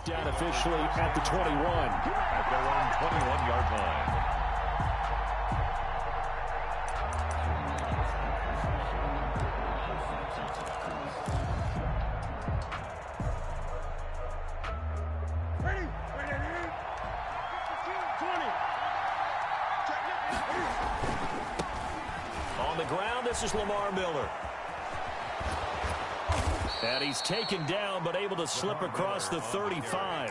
down officially at the 21. At their own 21-yard line. On the ground, this is Lamar Miller. And he's taken down, but able to slip across the 35.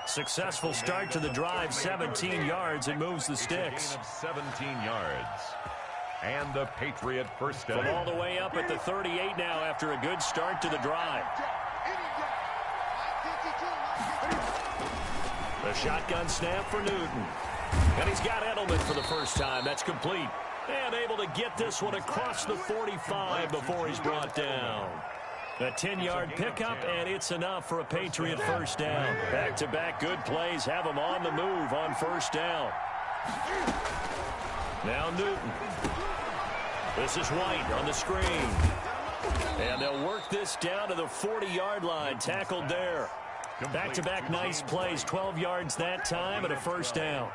Successful start to the drive, 17 yards, and moves the sticks. 17 yards. And the Patriot first down. From all the way up at the 38 now after a good start to the drive. The shotgun snap for Newton. And he's got Edelman for the first time. That's complete. And able to get this one across the 45 before he's brought down. A 10-yard pickup, and it's enough for a Patriot first down. Back-to-back good plays have him on the move on first down. Now Newton. This is White on the screen. And they'll work this down to the 40-yard line. Tackled there. Back-to-back nice plays. 12 yards that time and a first down.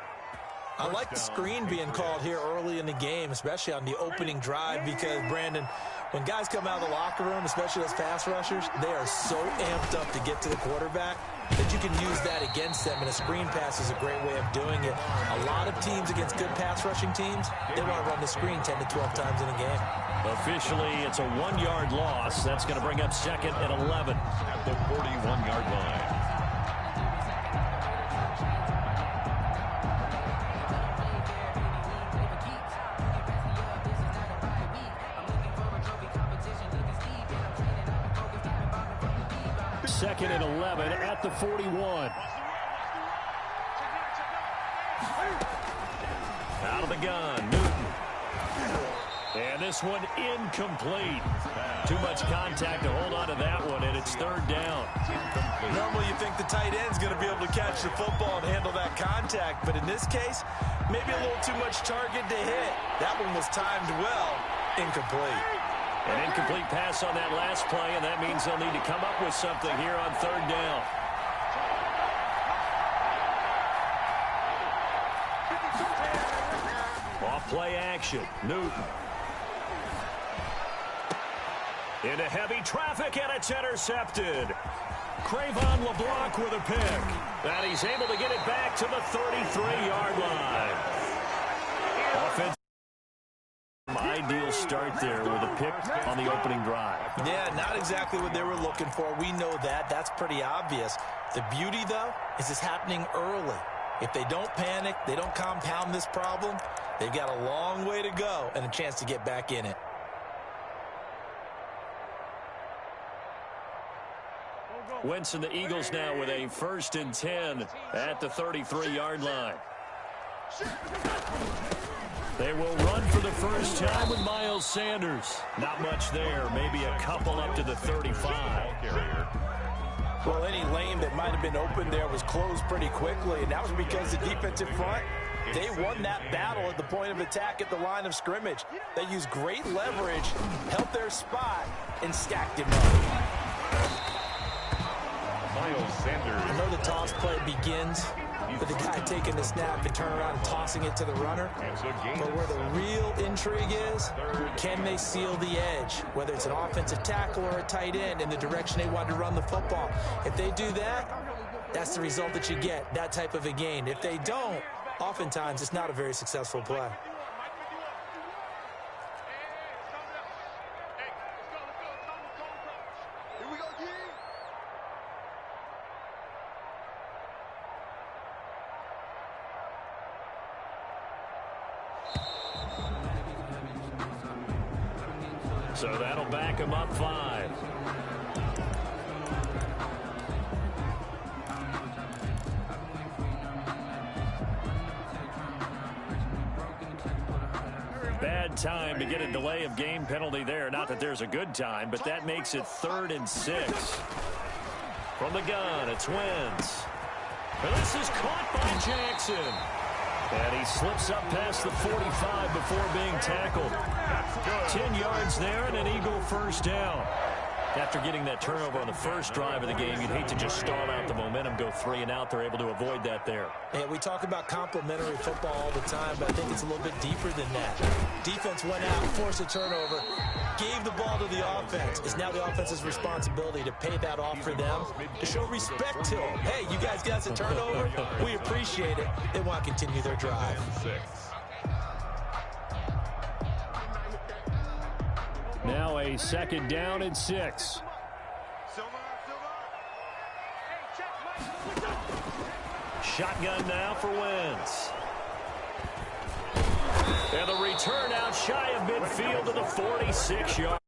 I like the screen being called here early in the game, especially on the opening drive, because, Brandon, when guys come out of the locker room, especially those pass rushers, they are so amped up to get to the quarterback that you can use that against them, and a screen pass is a great way of doing it. A lot of teams against good pass rushing teams, they want to run the screen 10 to 12 times in a game. Officially, it's a 1-yard loss. That's going to bring up second and 11. At the 41-yard line. Second and 11 at the 41. Out of the gun, Newton. And this one incomplete. Too much contact to hold on to that one, and it's third down. Normally you think the tight end's going to be able to catch the football and handle that contact, but in this case, maybe a little too much target to hit. That one was timed well, incomplete. An incomplete pass on that last play, and that means they'll need to come up with something here on third down. Off play action, Newton. Into heavy traffic, and it's intercepted. Cravon LeBlanc with a pick. And he's able to get it back to the 33-yard line. Offense. Ideal start there with a pick on the opening drive. Yeah, not exactly what they were looking for. We know that. That's pretty obvious. The beauty, though, is it's happening early. If they don't panic, they don't compound this problem, they've got a long way to go and a chance to get back in it. Wentz and the Eagles now with a 1st and 10 at the 33-yard line. They will run for the first time with Miles Sanders. Not much there. Maybe a couple up to the 35. Well, any lane that might have been open there was closed pretty quickly, and that was because the defensive front, they won that battle at the point of attack at the line of scrimmage. They used great leverage, held their spot, and stacked him up. Miles Sanders. I know the toss play begins with the guy taking the snap and turning around and tossing it to the runner. But where the real intrigue is, can they seal the edge? Whether it's an offensive tackle or a tight end in the direction they want to run the football. If they do that, that's the result that you get, that type of a gain. If they don't, oftentimes it's not a very successful play. So that'll back him up 5. Bad time to get a delay of game penalty there. Not that there's a good time, but that makes it 3rd and 6. From the gun, it's Wentz. And this is caught by Jackson. And he slips up past the 45 before being tackled. 10 yards there and an Eagle first down. After getting that turnover on the first drive of the game, you'd hate to just stall out the momentum, go 3 and out. They're able to avoid that there. And we talk about complementary football all the time, but I think it's a little bit deeper than that. Defense went out, forced a turnover, gave the ball to the offense. It's now the offense's responsibility to pay that off for them, to show respect to them. Hey, you guys got a turnover? We appreciate it. They want to continue their drive. Now a second down and 6. Shotgun now for Wentz. And the return out shy of midfield to the 46-yard.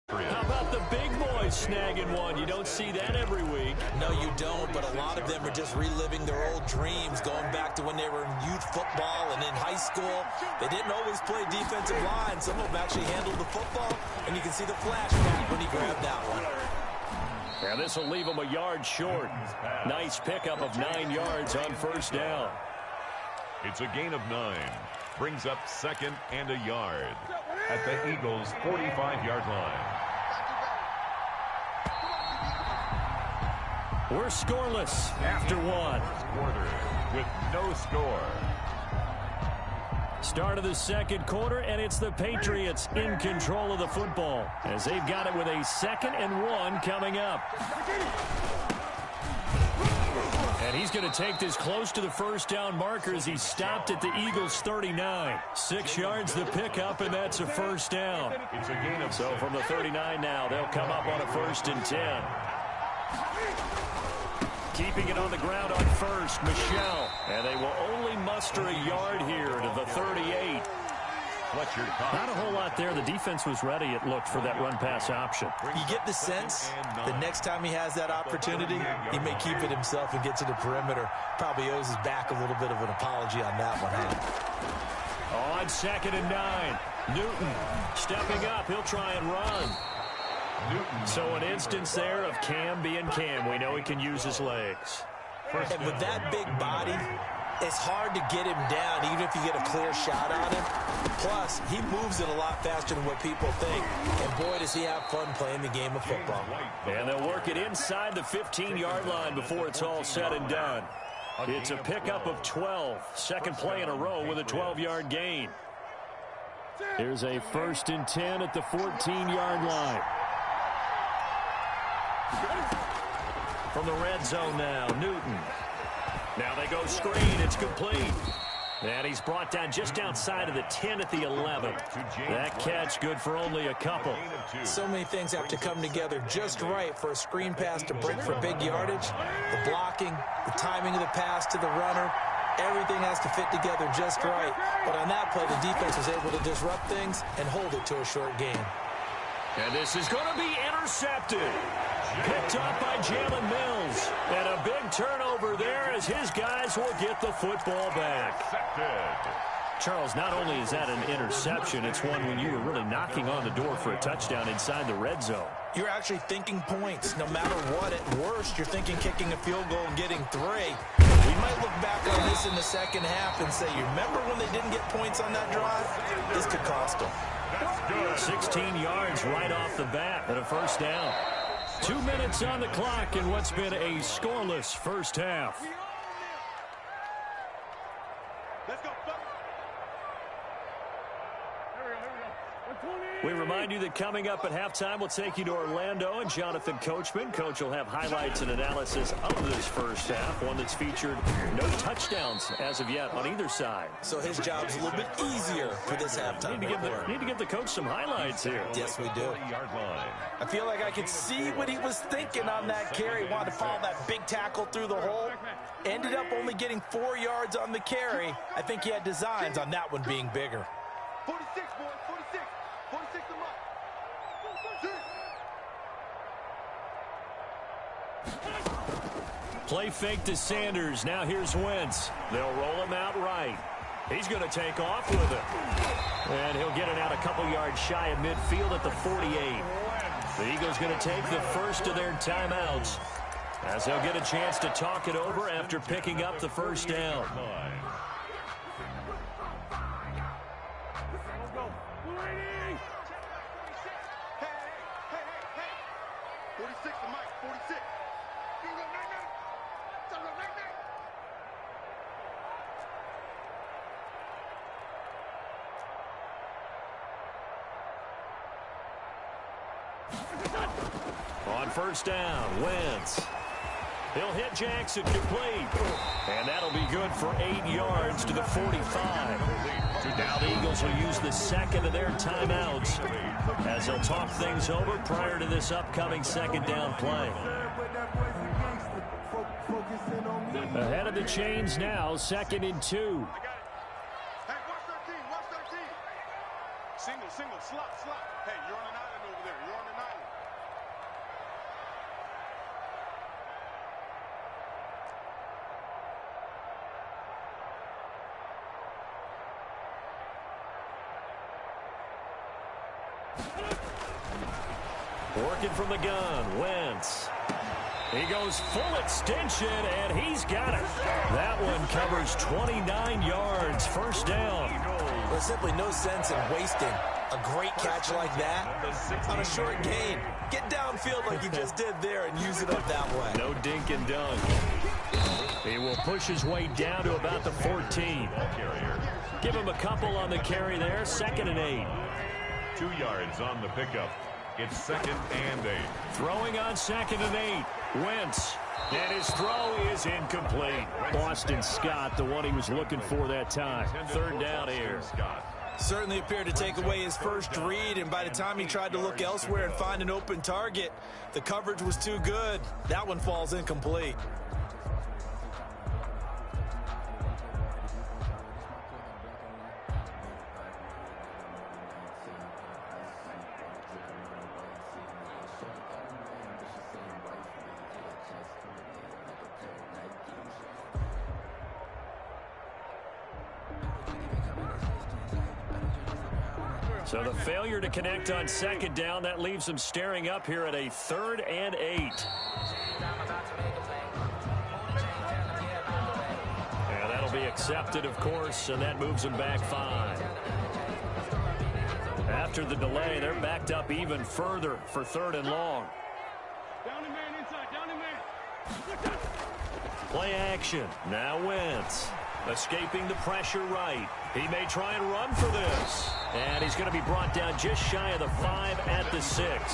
How about the big boys snagging one? You don't see that every week. No, you don't, but a lot of them are just reliving their old dreams, going back to when they were in youth football and in high school. They didn't always play defensive line. Some of them actually handled the football, and you can see the flashback when he grabbed that one. And this will leave him a yard short. Nice pickup of 9 yards on first down. It's a gain of 9. Brings up 2nd and a yard at the Eagles' 45-yard line. We're scoreless after 1. First quarter with no score. Start of the second quarter, and it's the Patriots in control of the football as they've got it with a 2nd and 1 coming up. And he's going to take this close to the first down marker as he stopped at the Eagles' 39. 6 yards the pickup, and that's a first down. It's a gain of So 6. from the 39 now, they'll come up on a 1st and 10. Keeping it on the ground on first, Michel. And they will only muster a yard here to the 38. Not a whole lot there. The defense was ready, it looked, for that run-pass option. You get the sense the next time he has that opportunity, he may keep it himself and get to the perimeter. Probably owes his back a little bit of an apology on that one, huh? On 2nd and 9, Newton stepping up. He'll try and run. So an instance there of Cam being Cam. We know he can use his legs. And with that big body, it's hard to get him down, even if you get a clear shot on him. Plus, he moves it a lot faster than what people think. And boy, does he have fun playing the game of football. And they'll work it inside the 15-yard line before it's all said and done. It's a pickup of 12. Second play in a row with a 12-yard gain. Here's a 1st and 10 at the 14-yard line. From the red zone now, Newton. Now they go screen. It's complete. And he's brought down just outside of the 10 at the 11. That catch good for only a couple. So many things have to come together just right for a screen pass to break for big yardage. The blocking, the timing of the pass to the runner, everything has to fit together just right. But on that play, the defense was able to disrupt things and hold it to a short gain. And this is going to be intercepted. Picked up by Jalen Mills. And a big turnover there as his guys will get the football back. Charles, not only is that an interception, it's one when you were really knocking on the door for a touchdown inside the red zone. You're actually thinking points. No matter what, at worst, you're thinking kicking a field goal and getting 3. We might look back on this in the second half and say, you remember when they didn't get points on that drive? This could cost them. 16 yards right off the bat and a first down. 2 minutes on the clock in what's been a scoreless first half. We remind you that coming up at halftime, we'll take you to Orlando and Jonathan Coachman. Coach will have highlights and analysis of this first half, one that's featured no touchdowns as of yet on either side. So his job's a little bit easier for this halftime. Need to give the coach some highlights here. Yes, we do. I feel like I could see what he was thinking on that carry. Wanted to follow that big tackle through the hole. Ended up only getting 4 yards on the carry. I think he had designs on that one being bigger. 46, boys, 46. 46 them up. Play fake to Sanders. Now here's Wentz. They'll roll him out right. He's going to take off with it. And he'll get it out a couple yards shy of midfield at the 48. The Eagles going to take the first of their timeouts as they'll get a chance to talk it over after picking up the first down. 46 to Mike, 46. On first down, Wentz. He'll hit Jackson complete. And that'll be good for 8 yards to the 45. Now the Eagles will use the second of their timeouts as they'll talk things over prior to this upcoming second down play. Ahead of the chains now, 2nd and 2. Hey, watch 13, watch 13. Single, slot. Hey, you're on an island over there. You're on an island. Working from the gun, Wentz. He goes full extension, and he's got it. That one covers 29 yards, first down. There's simply no sense in wasting a great catch like that on a short gain. Get downfield like you just did there and use it up that way. No dink and dunk. He will push his way down to about the 14. Give him a couple on the carry there, 2nd and 8. 2 yards on the pickup. It's 2nd and 8. Throwing on 2nd and 8. Wentz. And his throw is incomplete. Boston Scott, the one he was looking for that time. 3rd down here. Certainly appeared to take away his first read, and by the time he tried to look elsewhere and find an open target, the coverage was too good. That one falls incomplete. So the failure to connect on 2nd down, that leaves them staring up here at a 3rd and 8. And that'll be accepted, of course, and that moves them back 5. After the delay, they're backed up even further for 3rd and long. Down the man inside, down the man. Play action. Now Wentz. Escaping the pressure right. He may try and run for this. And he's going to be brought down just shy of the 5 at the 6.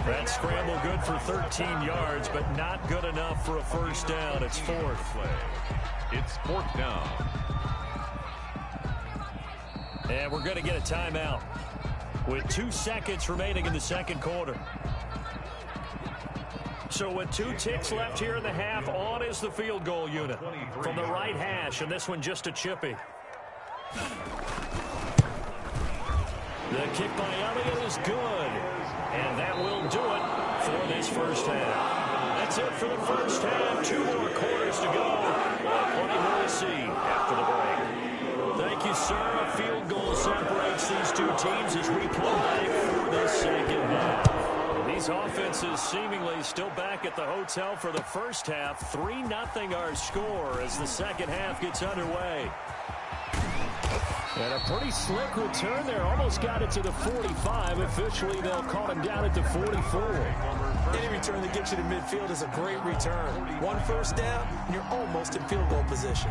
That scramble good for 13 yards, but not good enough for a first down. It's 4th. It's 4th down. And we're going to get a timeout with 2 seconds remaining in the 2nd quarter. So with 2 ticks left here in the half, on is the field goal unit from the right hash, and this one just a chippy. The kick by Elliott is good, and that will do it for this first half. That's it for the first half. 2 more quarters to go. Plenty more to see after the break. Thank you, sir. A field goal separates these 2 teams as we come back for the second half. These offenses seemingly still back at the hotel for the first half. 3-0 our score as the second half gets underway. And a pretty slick return there. Almost got it to the 45. Officially, they'll call him down at the 44. Any return that gets you to midfield is a great return. 1 first down, and you're almost in field goal position.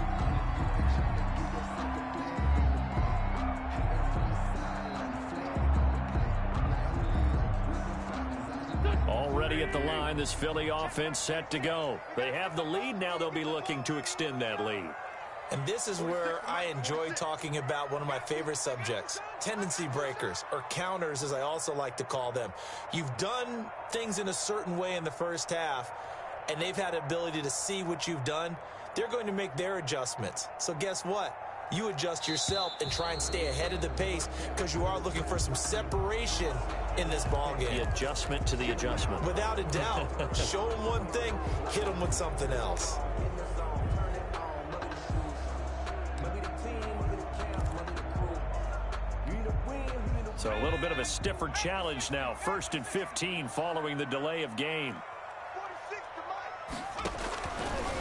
Already at the line, this Philly offense set to go. They have the lead. Now they'll be looking to extend that lead. And this is where I enjoy talking about one of my favorite subjects, tendency breakers, or counters as I also like to call them. You've done things in a certain way in the first half, and they've had the ability to see what you've done. They're going to make their adjustments. So guess what? You adjust yourself and try and stay ahead of the pace because you are looking for some separation in this ballgame. The adjustment to the adjustment. Without a doubt. Show them one thing, hit them with something else. So a little bit of a stiffer challenge now. 1st and 15 following the delay of game.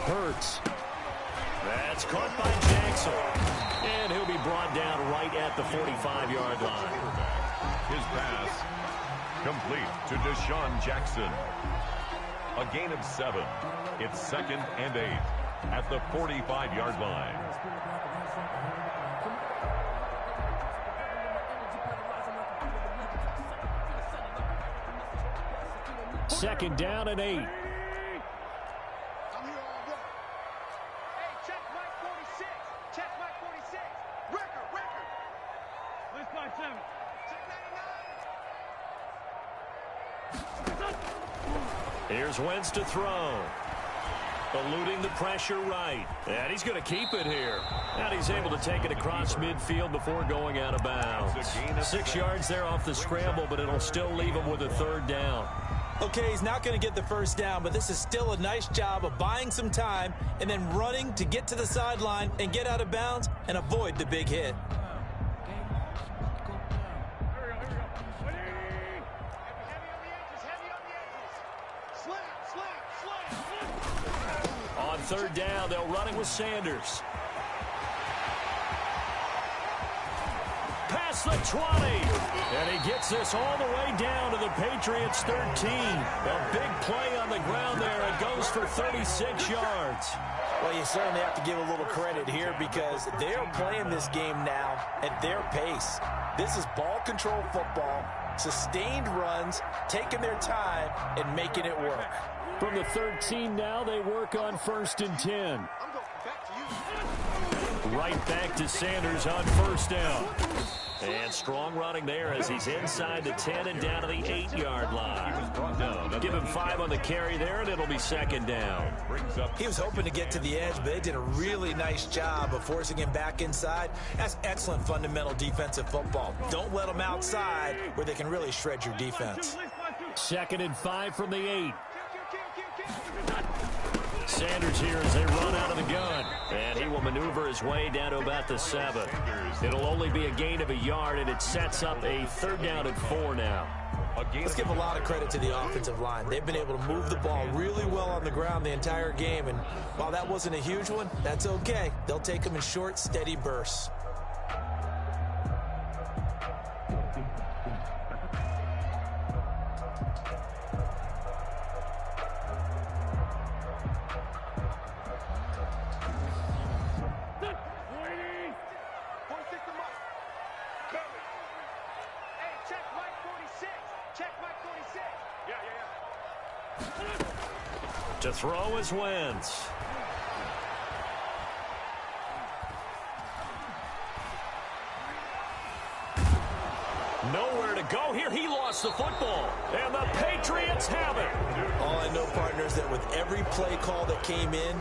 Hurts. That's caught by Jackson. And he'll be brought down right at the 45-yard line. His pass Complete to Deshaun Jackson. A gain of 7. It's 2nd and 8 at the 45-yard line. Second down and 8. Here's Wentz to throw. Eluding the pressure right. And he's going to keep it here. And he's able to take it across midfield before going out of bounds. 6 yards there off the scramble, but it'll still leave him with a 3rd down. Okay, he's not going to get the 1st down, but this is still a nice job of buying some time and then running to get to the sideline and get out of bounds and avoid the big hit. On 3rd down, they'll run it with Sanders. Past the 20. And he gets this all the way down to the Patriots' 13. A big play on the ground there. It goes for 36 yards. Well, you certainly have to give a little credit here because they're playing this game now at their pace. This is ball control football, sustained runs, taking their time, and making it work. From the 13 now, they work on 1st and 10. Right back to Sanders on 1st down. And strong running there as he's inside the 10 and down to the 8-yard line. Give him 5 on the carry there, and it'll be 2nd down. He was hoping to get to the edge, but they did a really nice job of forcing him back inside. That's excellent fundamental defensive football. Don't let them outside where they can really shred your defense. 2nd and 5 from the 8. Sanders here as they run out of the gun. And he will maneuver his way down to about the 7. It'll only be a gain of a yard, and it sets up a 3rd down and 4 now. Let's give a lot of credit to the offensive line. They've been able to move the ball really well on the ground the entire game. And while that wasn't a huge one, that's okay. They'll take them in short, steady bursts. To throw is Wentz. Nowhere to go here. He lost the football. And the Patriots have it. All I know, partner, is that with every play call that came in,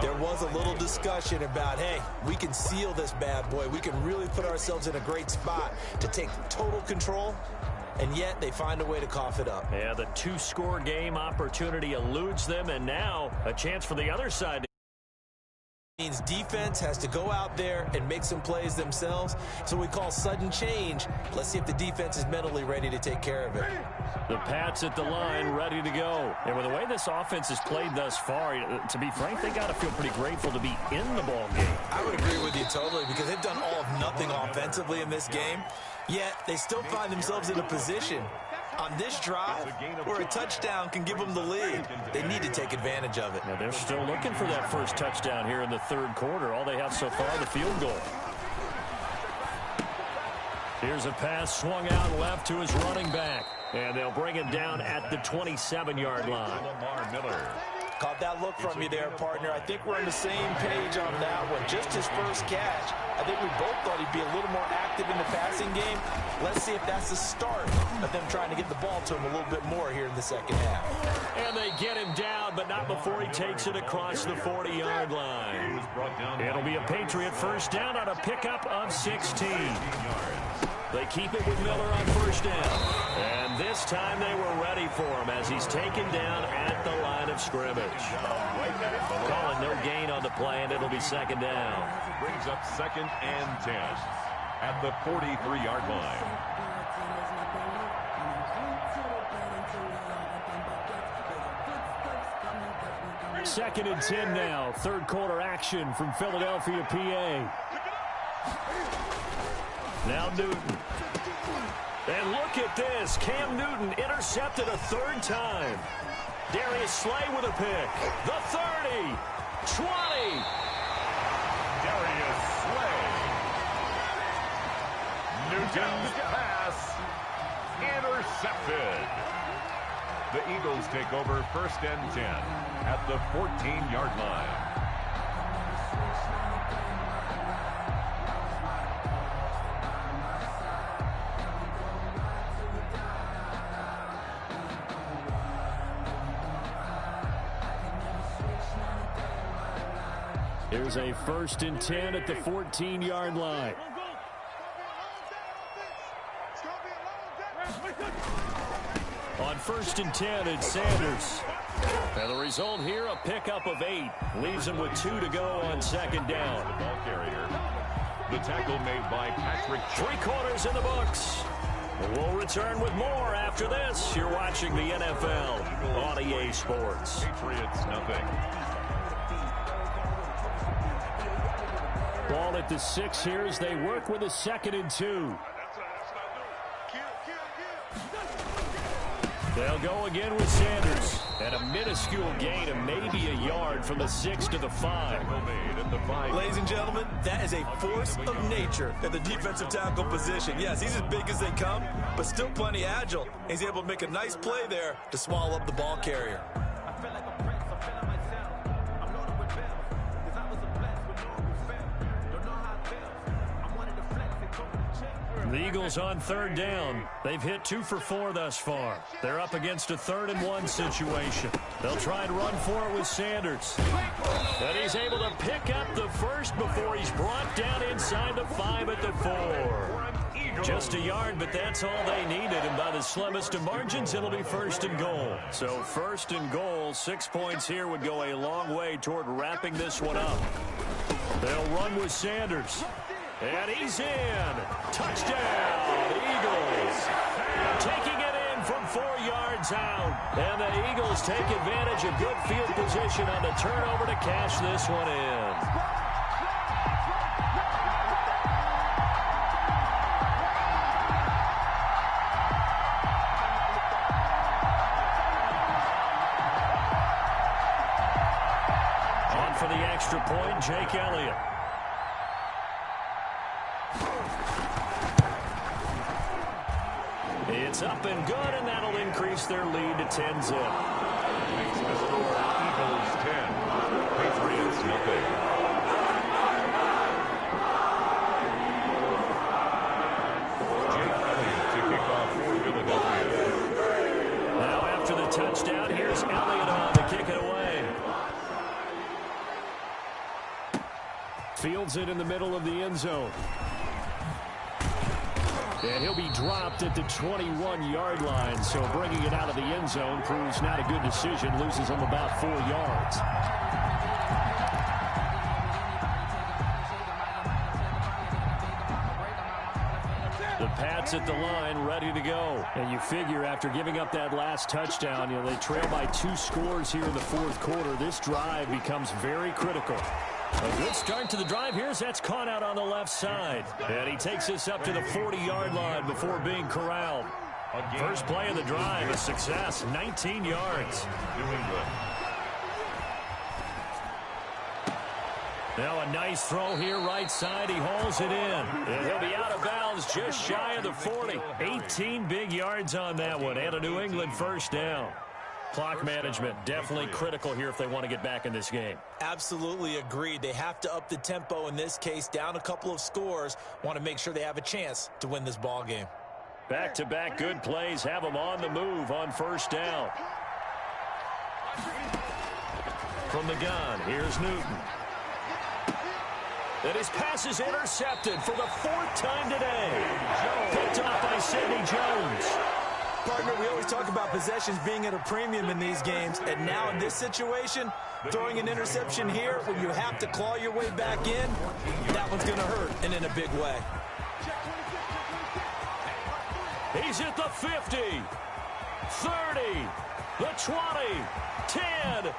there was a little discussion about, hey, we can seal this bad boy. We can really put ourselves in a great spot to take total control. And yet they find a way to cough it up. Yeah, the 2-score game opportunity eludes them, and now a chance for the other side. Means defense has to go out there and make some plays themselves. So we call sudden change. Let's see if the defense is mentally ready to take care of it. The Pats at the line, ready to go. And with the way this offense has played thus far, to be frank, they got to feel pretty grateful to be in the ball game. I would agree with you totally because they've done all of nothing offensively in this game. Yet they still find themselves in a position on this drive where a touchdown can give them the lead. They need to take advantage of it. Now they're still looking for that first touchdown here in the 3rd quarter. All they have so far, the field goal. Here's a pass swung out left to his running back. And they'll bring him down at the 27-yard line. Caught that look from you there, partner. I think we're on the same page on that one. Just his first catch. I think we both thought he'd be a little more active in the passing game. Let's see if that's the start of them trying to get the ball to him a little bit more here in the 2nd half. And they get him down, but not before he takes it across the 40-yard line. It'll be a Patriot 1st down on a pickup of 16. They keep it with Miller on 1st down. And this time they were ready for him as he's taken down at the line of scrimmage. Calling no gain on the play, and it'll be 2nd down. Brings up 2nd and 10 at the 43-yard line. Second and 10 now. 3rd quarter action from Philadelphia, PA. Now Newton. And look look at this. Cam Newton intercepted a third time. Darius Slay with a pick. The 30. 20. Darius Slay. Newton's pass. Intercepted. The Eagles take over 1st and 10 at the 14-yard line. Here's a 1st and 10 at the 14-yard line. On 1st and 10, it's Sanders. And the result here, a pickup of 8. Leaves him with 2 to go on 2nd down. The ball carrier. The tackle made by Patrick. 3 quarters in the books. We'll return with more after this. You're watching the NFL on EA Sports. Patriots nothing. Ball at the 6 here as they work with a 2nd and 2. They'll go again with Sanders. And a minuscule gain of maybe a yard from the 6 to the 5. Ladies and gentlemen, that is a force of nature at the defensive tackle position. Yes, he's as big as they come, but still plenty agile. He's able to make a nice play there to swallow up the ball carrier. The Eagles on 3rd down. They've hit 2 for 4 thus far. They're up against a 3rd and 1 situation. They'll try and run for it with Sanders. But he's able to pick up the 1st before he's brought down inside the 5 at the 4. Just a yard, but that's all they needed. And by the slimmest of margins, it'll be 1st and goal. So 1st and goal, 6 points here would go a long way toward wrapping this one up. They'll run with Sanders. And he's in. Touchdown, Eagles. Taking it in from 4 yards out. And the Eagles take advantage of good field position on the turnover to cash this one in. On for the extra point, Jake Elliott. It's up and good, and that'll increase their lead to 10-zip. Makes the score Eagles 10, Patriots nothing. Jake Elliott to kick off for Philadelphia. Now after the touchdown, here's Elliott on to kick it away. Fields it in the middle of the end zone. And he'll be dropped at the 21-yard line, so bringing it out of the end zone proves not a good decision, loses him about 4 yards. The Pats at the line, ready to go. And you figure after giving up that last touchdown, they trail by 2 scores here in the 4th quarter. This drive becomes very critical. A good start to the drive here as that's caught out on the left side. And he takes this up to the 40-yard line before being corralled. First play of the drive, a success, 19 yards. New England. Now a nice throw here, right side. He hauls it in. And he'll be out of bounds just shy of the 40. 18 big yards on that one, and a New England 1st down. Clock management definitely critical here if they want to get back in this game. Absolutely agreed. They have to up the tempo in this case, down a couple of scores. Want to make sure they have a chance to win this ball game. Back-to-back good plays have them on the move on 1st down. From the gun, here's Newton. And his pass is intercepted for the 4th time today. Picked off by Sidney Jones. Partner, we always talk about possessions being at a premium in these games, and now in this situation, throwing an interception here when you have to claw your way back in, that one's going to hurt, and in a big way. He's at the 50, 30, the 20, 10.